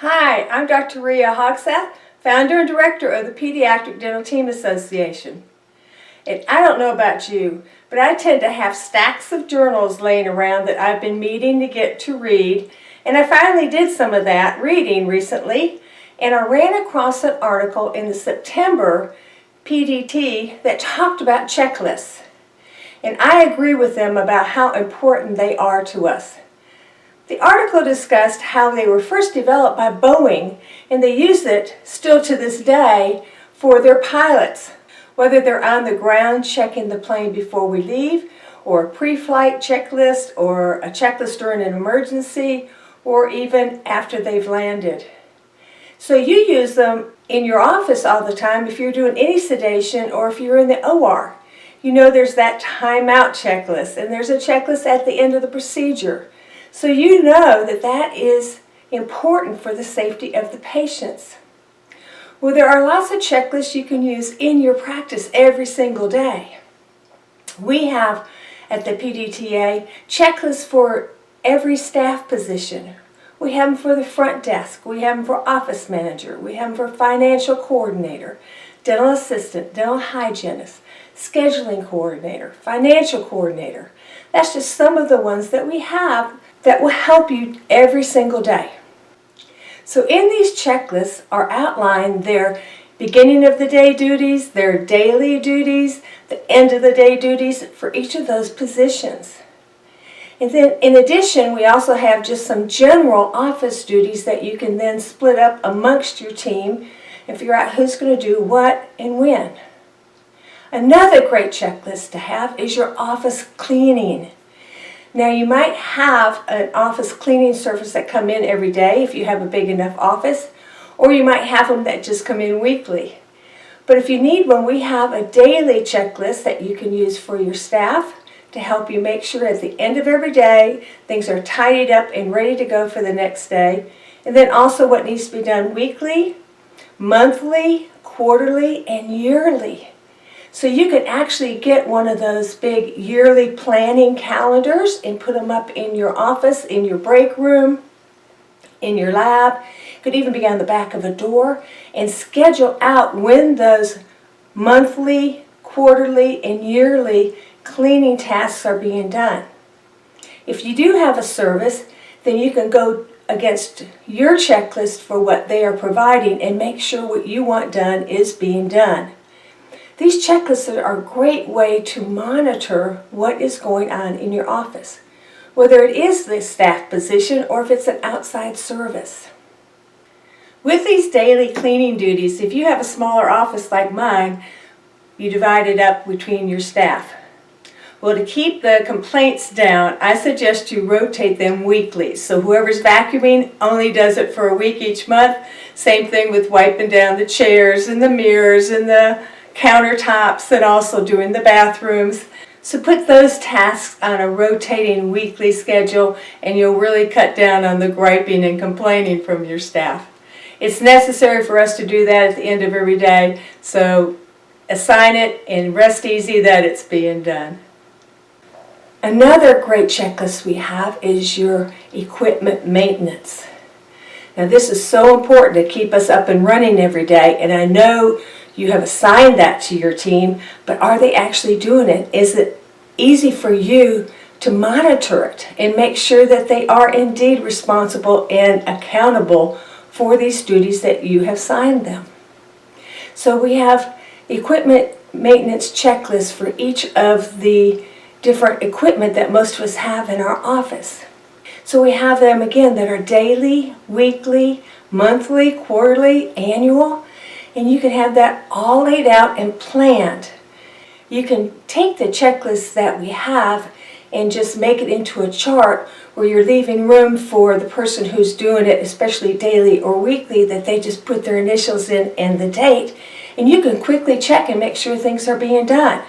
Hi, I'm Dr. Rhea Hogseth, founder and director of the Pediatric Dental Team Association. And I don't know about you, but I tend to have stacks of journals laying around that I've been meaning to get to read, and I finally did some of that reading recently, and I ran across an article in the September PDTA that talked about checklists. And I agree with them about how important they are to us. The article discussed how they were first developed by Boeing, and they use it still to this day for their pilots, whether they're on the ground checking the plane before we leave, or a pre-flight checklist, or a checklist during an emergency, or even after they've landed. So you use them in your office all the time if you're doing any sedation or if you're in the OR. You know there's that timeout checklist, and there's a checklist at the end of the procedure. So you know that that is important for the safety of the patients. Well, there are lots of checklists you can use in your practice every single day. We have at the PDTA checklists for every staff position. We have them for the front desk, we have them for office manager, we have them for financial coordinator, dental assistant, dental hygienist, scheduling coordinator, financial coordinator. That's just some of the ones that we have that will help you every single day. So in these checklists are outlined their beginning of the day duties, their daily duties, the end of the day duties for each of those positions. And then in addition, we also have just some general office duties that you can then split up amongst your team and figure out who's going to do what and when. Another great checklist to have is your office cleaning. Now you might have an office cleaning service that come in every day if you have a big enough office, or you might have them that just come in weekly. But if you need one, we have a daily checklist that you can use for your staff to help you make sure at the end of every day things are tidied up and ready to go for the next day. And then also what needs to be done weekly, monthly, quarterly, and yearly. So you can actually get one of those big yearly planning calendars and put them up in your office, in your break room, in your lab. It could even be on the back of a door, and schedule out when those monthly, quarterly, and yearly cleaning tasks are being done. If you do have a service, then you can go against your checklist for what they are providing and make sure what you want done is being done. These checklists are a great way to monitor what is going on in your office, whether it is the staff position or if it's an outside service. With these daily cleaning duties, if you have a smaller office like mine, you divide it up between your staff. Well, to keep the complaints down, I suggest you rotate them weekly. So whoever's vacuuming only does it for a week each month. Same thing with wiping down the chairs and the mirrors and the countertops, and also doing the bathrooms. So put those tasks on a rotating weekly schedule, and you'll really cut down on the griping and complaining from your staff. It's necessary for us to do that at the end of every day, so assign it and rest easy that it's being done. Another great checklist we have is your equipment maintenance. Now this is so important to keep us up and running every day, and I know you have assigned that to your team, but are they actually doing it? Is it easy for you to monitor it and make sure that they are indeed responsible and accountable for these duties that you have assigned them? So we have equipment maintenance checklists for each of the different equipment that most of us have in our office. So we have them again that are daily, weekly, monthly, quarterly, annual, and you can have that all laid out and planned. You can take the checklist that we have and just make it into a chart where you're leaving room for the person who's doing it, especially daily or weekly, that they just put their initials in and the date, and you can quickly check and make sure things are being done.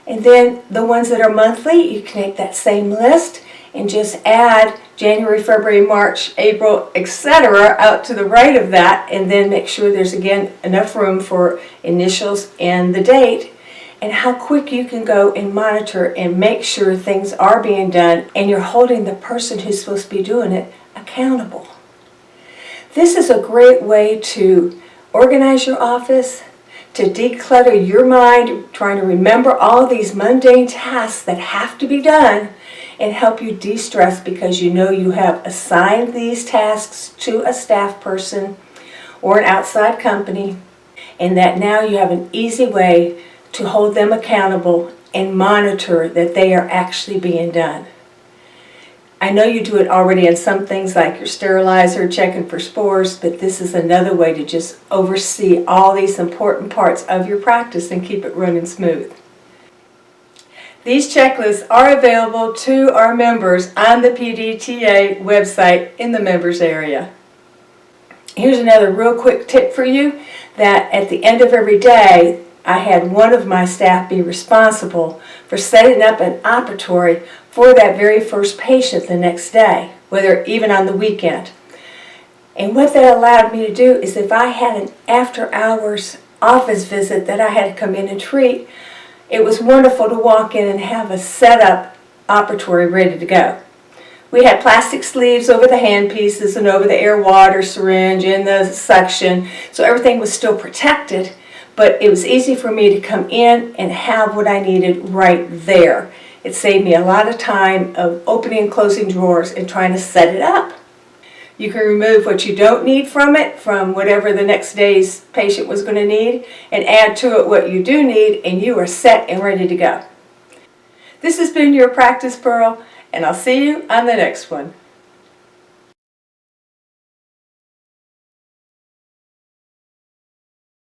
And then the ones that are monthly, you can make that same list and just add January, February, March, April, etc. out to the right of that, and then make sure there's again enough room for initials and the date, and how quick you can go and monitor and make sure things are being done and you're holding the person who's supposed to be doing it accountable. This is a great way to organize your office, to declutter your mind, trying to remember all these mundane tasks that have to be done, and help you de-stress because you know you have assigned these tasks to a staff person or an outside company, and that now you have an easy way to hold them accountable and monitor that they are actually being done. I know you do it already in some things like your sterilizer, checking for spores, but this is another way to just oversee all these important parts of your practice and keep it running smooth. These checklists are available to our members on the PDTA website in the members area. Here's another real quick tip for you, that at the end of every day, I had one of my staff be responsible for setting up an operatory for that very first patient the next day, whether even on the weekend. And what that allowed me to do is if I had an after-hours office visit that I had to come in and treat, it was wonderful to walk in and have a set-up operatory ready to go. We had plastic sleeves over the hand pieces and over the air water syringe and the suction, so everything was still protected, but it was easy for me to come in and have what I needed right there. It saved me a lot of time of opening and closing drawers and trying to set it up. You can remove what you don't need from it, from whatever the next day's patient was going to need, and add to it what you do need, and you are set and ready to go. This has been your Practice Pearl, and I'll see you on the next one.